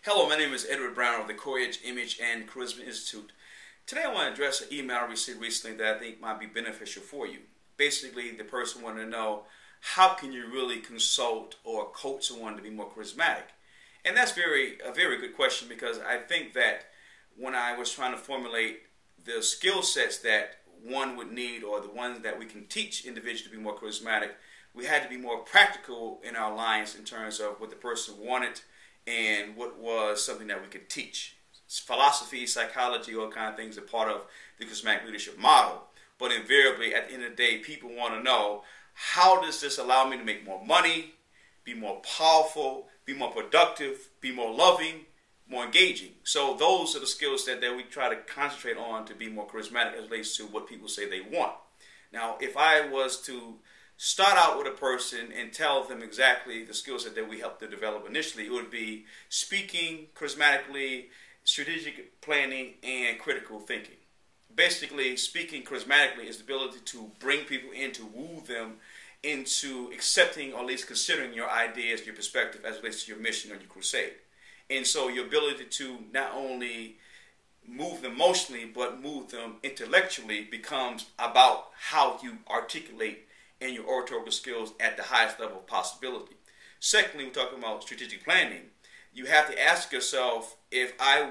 Hello, my name is Edward Brown of the Courage, Image, and Charisma Institute. Today I want to address an email I received recently that I think might be beneficial for you. Basically, the person wanted to know, how can you really consult or coach someone to be more charismatic? And that's a very good question, because I think that when I was trying to formulate the skill sets that one would need, or the ones that we can teach individuals to be more charismatic, we had to be more practical in our lines in terms of what the person wanted and what was something that we could teach. Philosophy, psychology, all kind of things are part of the charismatic leadership model. But invariably, at the end of the day, people want to know, how does this allow me to make more money, be more powerful, be more productive, be more loving, more engaging? So those are the skills that we try to concentrate on to be more charismatic as it relates to what people say they want. Now, if I was to start out with a person and tell them exactly the skill set that we help to develop initially, it would be speaking charismatically, strategic planning, and critical thinking. Basically, speaking charismatically is the ability to bring people in, to woo them into accepting or at least considering your ideas, your perspective as it relates to your mission or your crusade. And so your ability to not only move them emotionally, but move them intellectually becomes about how you articulate and your oratorical skills at the highest level of possibility. Secondly, we're talking about strategic planning. You have to ask yourself, if I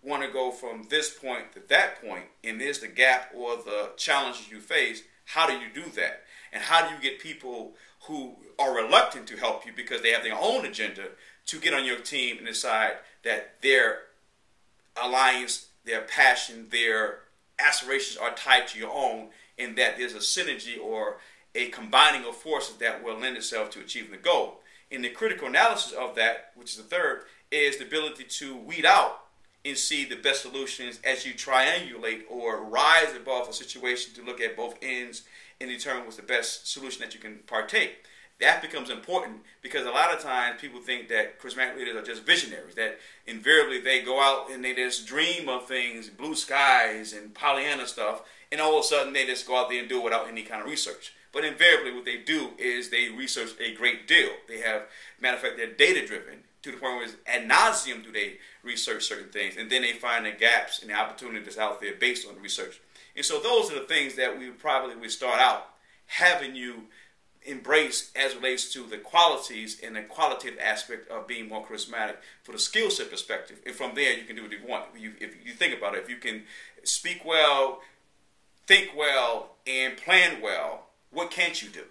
want to go from this point to that point, and there's the gap or the challenges you face, how do you do that? And how do you get people who are reluctant to help you because they have their own agenda to get on your team and decide that their alliance, their passion, their aspirations are tied to your own, and that there's a synergy or a combining of forces that will lend itself to achieving the goal. And the critical analysis of that, which is the third, is the ability to weed out and see the best solutions as you triangulate or rise above a situation to look at both ends and determine what's the best solution that you can partake. That becomes important, because a lot of times people think that charismatic leaders are just visionaries, that invariably they go out and they just dream of things, blue skies and Pollyanna stuff, and all of a sudden they just go out there and do it without any kind of research. But invariably what they do is they research a great deal. They have, matter of fact, they're data driven to the point where ad nauseum do they research certain things, and then they find the gaps and the opportunities out there based on the research. And so those are the things that we probably would start out having you embrace as it relates to the qualities and the qualitative aspect of being more charismatic for the skill set perspective. And from there, you can do what you want. If you think about it, if you can speak well, think well, and plan well, what can't you do?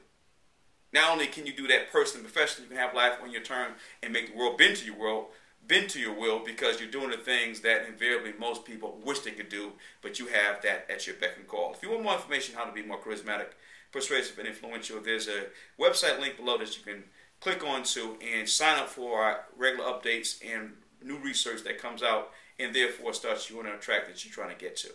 Not only can you do that personally and professionally, you can have life on your terms and make the world bend to your will, because you're doing the things that invariably most people wish they could do, but you have that at your beck and call. If you want more information on how to be more charismatic, persuasive, and influential, there's a website link below that you can click on to and sign up for our regular updates and new research that comes out, and therefore starts you on a track that you're trying to get to.